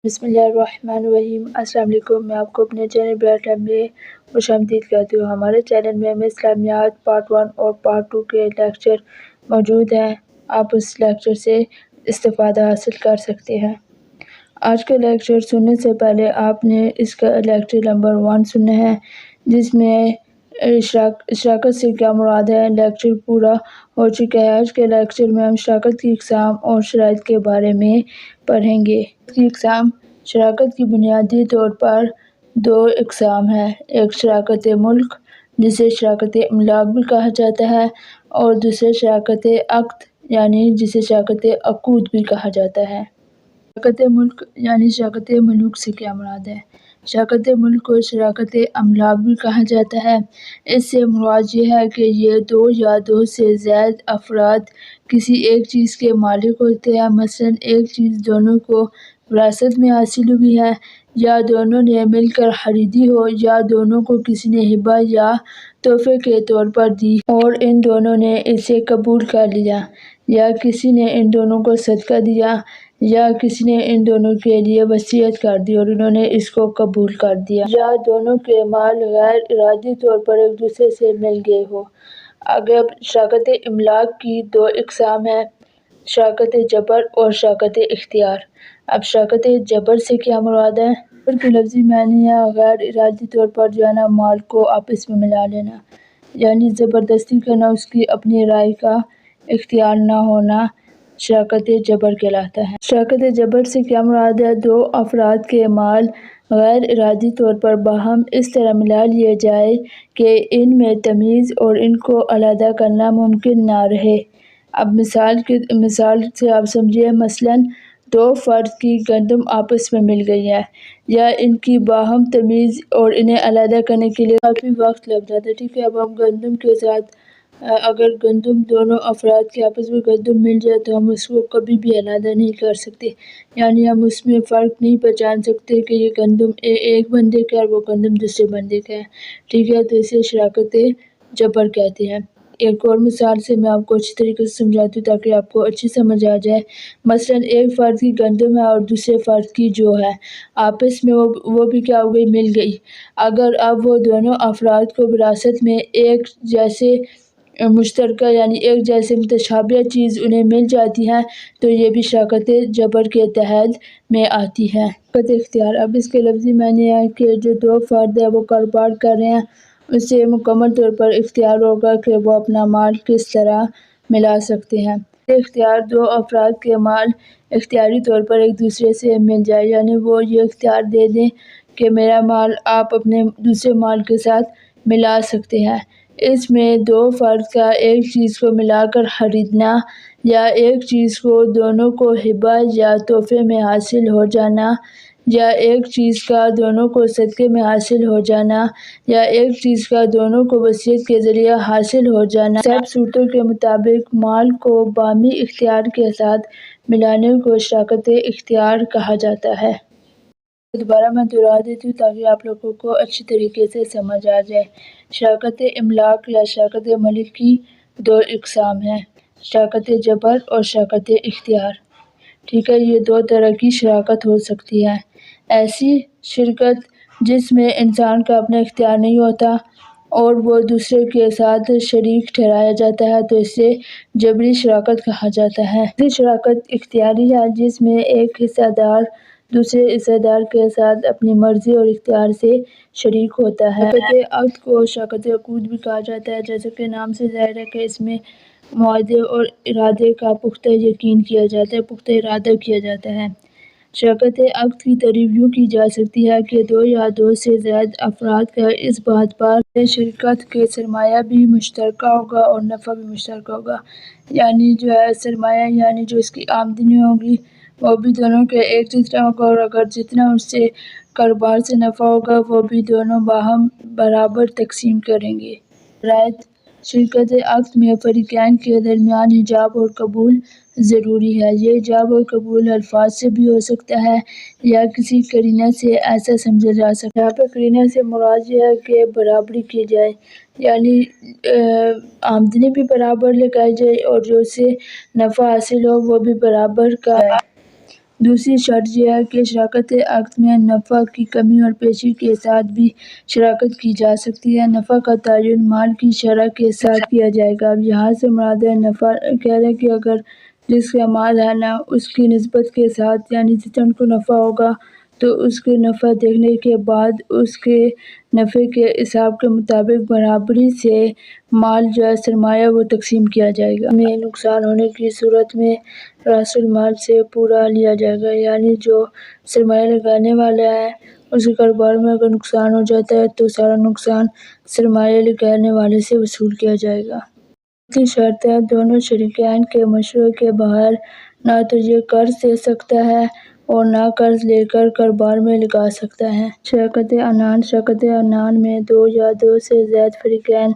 بسم اللہ الرحمن الرحیم۔ السلام علیکم۔ میں آپ کو اپنے چینل بیئر ٹائم میں خوش آمدید کرتی ہوں۔ ہمارے چینل میں ہمیں اسلامیات پارٹ 1 اور پارٹ 2 کے لیکچر موجود ہیں۔ آپ اس لیکچر سے استفادہ حاصل کر سکتے ہیں۔ آج کا لیکچر سننے سے پہلے آپ نے اس کا لیکچر نمبر 1 سننا ہے، جس میں اشراکت سے کیا مراد ہے۔ لیکچر پورا ہو چکا ہے۔ آج کے لیکچر میں ہم شراکت کی اقسام اور شرائط کے بارے میں پڑھیں گے۔ کی اقسام: شراکت کی بنیادی طور پر 2 اقسام ہیں۔ ایک شراکت ملک، جسے شراکت املاک بھی کہا جاتا ہے، اور دوسرے شراکت عقد، یعنی جسے شراکت عقود بھی کہا جاتا ہے۔ شراکت ملک یعنی شراکت ملوک سے کیا مراد ہے؟ شراکت ملک کو شراکت املاک بھی کہا جاتا ہے۔ اس سے مراد یہ ہے کہ یہ 2 یا 2 سے زائد افراد کسی ایک چیز کے مالک ہوتے ہیں۔ مثلاً ایک چیز دونوں کو وراثت میں حاصل ہوئی ہے، یا دونوں نے مل کر خریدی ہو، یا دونوں کو کسی نے ہبہ یا تحفے کے طور پر دی اور ان دونوں نے اسے قبول کر لیا، یا کسی نے ان دونوں کو صدقہ دیا، یا کسی نے ان دونوں کے لیے وصیت کر دی اور انہوں نے اس کو قبول کر دیا، یا دونوں کے مال غیر ارادی طور پر ایک دوسرے سے مل گئے ہو۔ اگر شراکت املاک کی 2 اقسام ہیں: شراکت جبر اور شراکت اختیار۔ اب شراکت جبر سے کیا مراد ہے؟ جبر کے لفظی معنی ہے غیر ارادی طور پر جو ہے نا مال کو آپس میں ملا لینا، یعنی زبردستی کرنا، اس کی اپنی رائے کا اختیار نہ ہونا شراکت جبر کہلاتا ہے۔ شراکت جبر سے کیا مراد ہے؟ 2 افراد کے مال غیر ارادی طور پر باہم اس طرح ملا لیے جائے کہ ان میں تمیز اور ان کو علیحدہ کرنا ممکن نہ رہے۔ اب مثال سے آپ سمجھیے، مثلاً 2 فرد کی گندم آپس میں مل گئی ہے، یا ان کی باہم تمیز اور انہیں علیحدہ کرنے کے لیے کافی وقت لگ جاتا ہے۔ ٹھیک ہے، اب ہم گندم کے ساتھ اگر گندم دونوں افراد کے آپس میں گندم مل جائے تو ہم اس کو کبھی بھی علیحدہ نہیں کر سکتے، یعنی ہم اس میں فرق نہیں پہچان سکتے کہ یہ گندم ایک بندے کا ہے اور وہ گندم دوسرے بندے کا ہے۔ ٹھیک ہے، تو اسے شراکت جبر کہتے ہیں۔ ایک اور مثال سے میں آپ کو اچھی طریقے سے سمجھاتی ہوں تاکہ آپ کو اچھی سمجھ آ جائے۔ مثلاً ایک فرد کی گندم ہے اور دوسرے فرد کی جو ہے آپس میں وہ بھی کیا ہو گئی، مل گئی۔ اگر اب وہ دونوں افراد کو وراثت میں ایک جیسے مشترکہ یعنی ایک جیسے متشابہ چیز انہیں مل جاتی ہے تو یہ بھی شراکت جبر کے تحت میں آتی ہے۔ شراکت اختیار: اب اس کے لفظی معنی ہے کہ جو 2 فرد ہیں وہ کاروبار کر رہے ہیں، اسے مکمل طور پر اختیار ہوگا کہ وہ اپنا مال کس طرح ملا سکتے ہیں۔ اختیار: 2 افراد کے مال اختیاری طور پر ایک دوسرے سے مل جائے، یعنی وہ یہ اختیار دے دیں کہ میرا مال آپ اپنے دوسرے مال کے ساتھ ملا سکتے ہیں۔ اس میں 2 فرد کا ایک چیز کو ملا کر خریدنا، یا ایک چیز کو دونوں کو ہبہ یا تحفے میں حاصل ہو جانا، یا ایک چیز کا دونوں کو صدقے میں حاصل ہو جانا، یا ایک چیز کا دونوں کو وصیت کے ذریعہ حاصل ہو جانا، سب صورتوں کے مطابق مال کو باہمی اختیار کے ساتھ ملانے کو شراکت اختیار کہا جاتا ہے۔ دوبارہ میں دہرا دیتی ہوں تاکہ آپ لوگوں کو اچھی طریقے سے سمجھ آ جائے۔ شراکت املاک یا شراکت ملک کی 2 اقسام ہیں: شراکت جبر اور شراکت اختیار۔ ٹھیک ہے، یہ 2 طرح کی شراکت ہو سکتی ہے۔ ایسی شراکت جس میں انسان کا اپنا اختیار نہیں ہوتا اور وہ دوسرے کے ساتھ شریک ٹھہرایا جاتا ہے تو اسے جبری شراکت کہا جاتا ہے۔ دوسری شراکت اختیاری ہے، جس میں ایک حصہ دار دوسرے حصہ دار کے ساتھ اپنی مرضی اور اختیار سے شریک ہوتا ہے۔ شراکت عقد کو شراکت عقود بھی کہا جاتا ہے، جیسا کہ نام سے ظاہر ہے کہ اس میں معاہدے اور ارادے کا پختہ یقین کیا جاتا ہے، پختہ ارادہ کیا جاتا ہے۔ شراکت عقد کی تعریف یوں کی جا سکتی ہے کہ 2 یا 2 سے زائد افراد کا اس بات پر شرکت کہ سرمایہ بھی مشترکہ ہوگا اور نفع بھی مشترکہ ہوگا، یعنی جو ہے سرمایہ یعنی جو اس کی آمدنی ہوگی وہ بھی دونوں کے ایک جتنا ہوگا، اور اگر جتنا اس سے کاروبار سے نفع ہوگا وہ بھی دونوں باہم برابر تقسیم کریں گے۔ شرائط: شراکت عقد میں فریقین کے درمیان ایجاب اور قبول ضروری ہے۔ یہ ایجاب اور قبول الفاظ سے بھی ہو سکتا ہے یا کسی قرینہ سے ایسا سمجھا جا سکتا ہے۔ یہاں پہ قرینہ سے مراد یہ ہے کہ برابری کی جائے، یعنی آمدنی بھی برابر لگائی جائے اور جو اس سے نفع حاصل ہو وہ بھی برابر کا دوسری شرط یہ ہے کہ شراکت عقد میں نفع کی کمی اور پیشی کے ساتھ بھی شراکت کی جا سکتی ہے۔ نفع کا تعین مال کی شرح کے ساتھ کیا جائے گا۔ اب یہاں سے مراد ہے نفع، کہہ رہے کہ اگر جس کا مال ہے نا اس کی نسبت کے ساتھ، یعنی جتنا کو نفع ہوگا تو اس کے نفع دیکھنے کے بعد اس کے نفع کے حساب کے مطابق برابری سے مال جو ہے سرمایہ وہ تقسیم کیا جائے گا۔ میں نقصان ہونے کی صورت میں رأس المال سے پورا لیا جائے گا، یعنی جو سرمایہ لگانے والا ہے اس کے کاروبار میں اگر نقصان ہو جاتا ہے تو سارا نقصان سرمایہ لگانے والے سے وصول کیا جائے گا۔ تیسری شرط ہے دونوں شریکین کے مشورے کے بغیر نہ تو یہ قرض دے سکتا ہے اور نہ قرض لے کر کاروبار میں لگا سکتا ہے۔ شراکت عنان، شراکت عنان میں دو یا دو سے زائد فریقین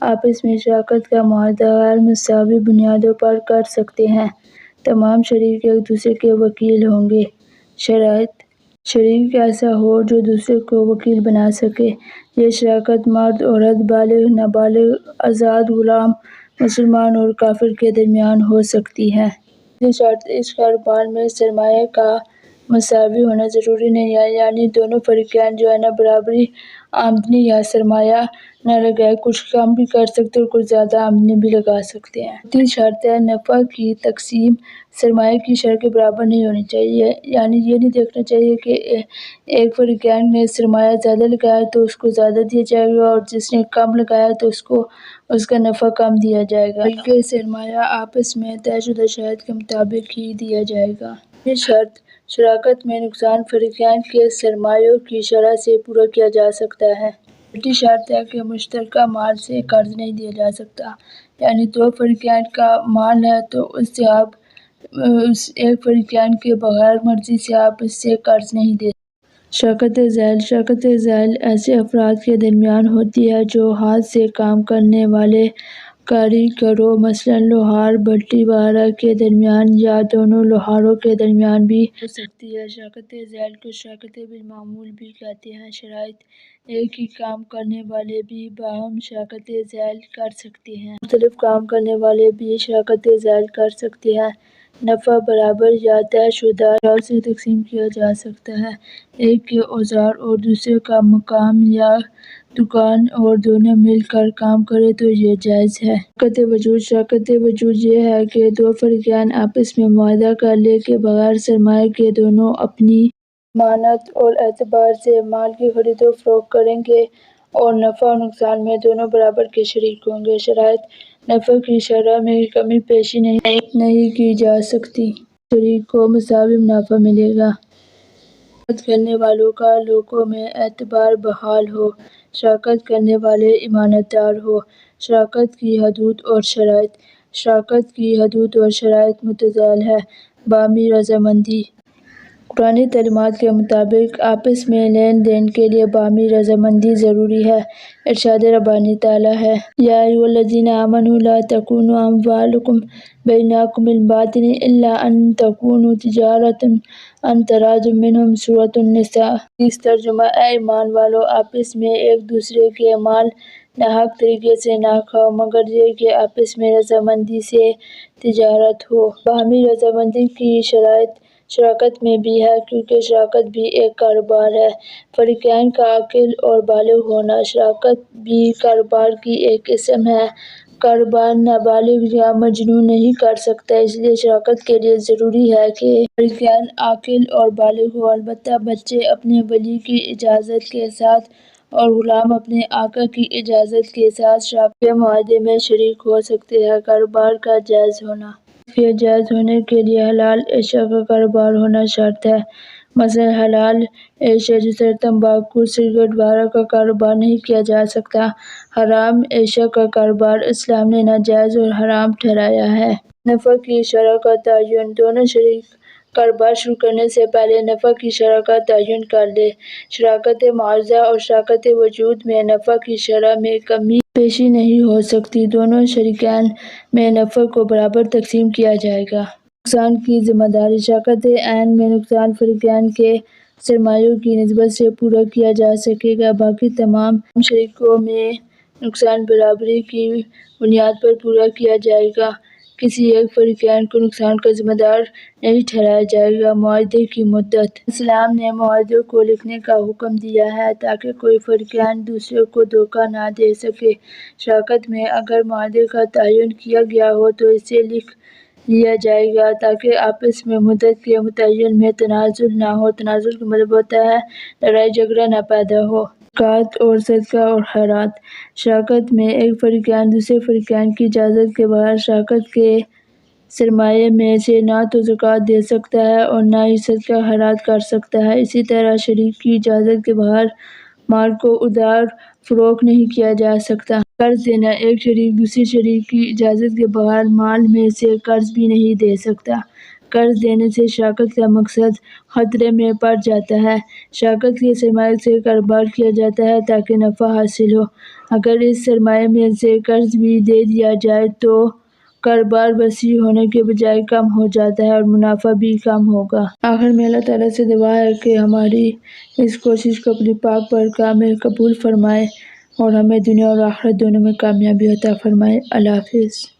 آپس میں شراکت کا معاہدہ غیر مساوی بنیادوں پر کر سکتے ہیں۔ تمام شریک ایک دوسرے کے وکیل ہوں گے۔ شرائط: شریک ایسا ہو جو دوسرے کو وکیل بنا سکے۔ یہ شراکت مرد عورت، بالغ نابالغ، آزاد غلام، مسلمان اور کافر کے درمیان ہو سکتی ہے۔ تیسری شرط: اس کاروبار میں سرمایہ کا مساوی ہونا ضروری نہیں ہے، یعنی دونوں فریقین جو ہے نا برابری آمدنی یا سرمایہ نہ لگائے، کچھ کم بھی کر سکتے اور کچھ زیادہ آمدنی بھی لگا سکتے ہیں۔ چوتھی شرط ہے نفع کی تقسیم سرمایہ کی شرح کے برابر نہیں ہونی چاہیے، یعنی یہ نہیں دیکھنا چاہیے کہ ایک فریقین نے سرمایہ زیادہ لگایا تو اس کو زیادہ دیا جائے گا اور جس نے کم لگایا تو اس کو اس کا نفع کم دیا جائے گا، بلکہ سرمایہ آپس میں طے شدہ شرائط کے مطابق ہی دیا جائے گا۔ یہ شرط: شراکت میں نقصان فریقین کے سرمایوں کی شرح سے پورا کیا جا سکتا ہے۔ چھٹی شرط ہے کہ مشترکہ مال سے قرض نہیں دیا جا سکتا، یعنی دو فریقین کا مال ہے تو اس سے آپ ایک فریقین کے بغیر مرضی سے آپ اس سے قرض نہیں دے سکتے۔ شراکت ذیل، شراکت ذیل ایسے افراد کے درمیان ہوتی ہے جو ہاتھ سے کام کرنے والے کاریگروں مثلاً لوہار بھٹی وغیرہ کے درمیان یا دونوں لوہاروں کے درمیان بھی ہو سکتی ہے۔ شراکت ذیل کو شراکت بالمعمول بھی کہتے ہیں۔ شرائط: ایک ہی کام کرنے والے بھی باہم شراکت ذیل کر سکتے ہیں۔ مختلف کام کرنے والے بھی شراکت ذیل کر سکتے ہیں۔ نفع برابر یا طے شدہ شرح سے تقسیم کیا جا سکتا ہے۔ ایک کے اوزار اور دوسرے کا مقام یا دکان اور دونوں مل کر کام کریں تو یہ جائز ہے۔ شراکت وجوز، شراکت وجوز یہ ہے کہ دو فریقین آپس میں معاہدہ کر لیں کہ بغیر سرمایہ کے دونوں اپنی امانت اور اعتبار سے مال کی خرید و فروخت کریں گے اور نفع و نقصان میں دونوں برابر کے شریک ہوں گے۔ شرائط: نفع کی شرح میں کمی بیشی نہیں کی جا سکتی۔ شریک کو مساوی منافع ملے گا۔ شراکت کرنے والوں کا لوگوں میں اعتبار بحال ہو۔ شراکت کرنے والے ایماندار ہوں۔ شراکت کی حدود اور شرائط: شراکت کی حدود اور شرائط متزلزل ہیں۔ باہمی رضامندی: قرآنی تعلیمات کے مطابق آپس میں لین دین کے لیے باہمی رضامندی ضروری ہے۔ ارشاد ربانی تعالیٰ ہے، یا ایھا الذین آمنوا لا تکونوا اموالکم بینکم بالباطل الا ان تکون تجارۃ عن تراض منکم سورۃ النساء۔ حدیث ترجمہ: اے ایمان والو، آپس میں ایک دوسرے کے مال ناحق طریقے سے نہ کھاؤ مگر یہ کہ آپس میں رضامندی سے تجارت ہو۔ باہمی رضامندی کی شرط شراکت میں بھی ہے کیونکہ شراکت بھی ایک کاروبار ہے۔ فریقین کا عاقل اور بالغ ہونا: شراکت بھی کاروبار کی ایک قسم ہے۔ کاروبار نابالغ یا مجنون نہیں کر سکتا، اس لیے شراکت کے لیے ضروری ہے کہ فریقین عاقل اور بالغ ہوں۔ البتہ بچے اپنے والد کی اجازت کے ساتھ اور غلام اپنے آقا کی اجازت کے ساتھ شراکت کے معاہدے میں شریک ہو سکتے ہیں۔ کاروبار کا جائز ہونا: اس کے جائز ہونے کے لیے حلال اشیاء کا کاروبار ہونا شرط ہے۔ مثلاً حلال اشیاء جیسے تمباکو، سگریٹ وغیرہ کا کاروبار نہیں کیا جا سکتا۔ حرام اشیاء کا کاروبار اسلام نے ناجائز اور حرام ٹھہرایا ہے۔ نفع کی شرح کا تعین: دونوں شریک کاروبار شروع کرنے سے پہلے نفع کی شرح کا تعین کر لیں۔ شراکت معاوضہ اور شراکت وجوز میں نفع کی شرح میں کمی بیشی نہیں ہو سکتی، دونوں شریکین میں نفع کو برابر تقسیم کیا جائے گا۔ نقصان کی ذمہ داری: شراکت عین میں نقصان فریقین کے سرمایوں کی نسبت سے پورا کیا جا سکے گا، باقی تمام شریکوں میں نقصان برابری کی بنیاد پر پورا کیا جائے گا۔ کسی ایک فریقین کو نقصان کا ذمہ دار نہیں ٹھہرایا جائے گا۔ معاہدے کی مدت۔ اسلام نے معاہدوں کو لکھنے کا حکم دیا ہے تاکہ کوئی فریقین دوسرے کو دھوکہ نہ دے سکے۔ شراکت میں اگر معاہدے کا تعین کیا گیا ہو تو اسے لکھ لیا جائے گا تاکہ آپس میں مدت کے متعین میں تنازع نہ ہو۔ تنازع کا مطلب ہوتا ہے لڑائی جھگڑا نہ پیدا ہو۔ زکوٰۃ اور صدقہ اور خیرات۔ شراکت میں ایک فریقین دوسرے فریقین کی اجازت کے بغیر شراکت کے سرمایے میں سے نہ تو زکوٰۃ دے سکتا ہے اور نہ ہی صدقہ خیرات کر سکتا ہے۔ اسی طرح شریک کی اجازت کے بغیر مال کو ادھار فروخت نہیں کیا جا سکتا۔ قرض دینا۔ ایک شریک دوسرے شریک کی اجازت کے بغیر مال میں سے قرض بھی نہیں دے سکتا۔ قرض دینے سے شراکت کا مقصد خطرے میں پڑ جاتا ہے۔ شراکت کے سرمایے سے کاروبار کیا جاتا ہے تاکہ نفع حاصل ہو۔ اگر اس سرمایے میں سے قرض بھی دے دیا جائے تو کاروبار وسیع ہونے کے بجائے کم ہو جاتا ہے اور منافع بھی کم ہوگا۔ آخر میں اللہ تعالیٰ سے دعا ہے کہ ہماری اس کوشش کو اپنی پاک بارگاہ میں قبول فرمائے اور ہمیں دنیا اور آخرت دونوں میں کامیابی عطا فرمائے۔ اللہ حافظ۔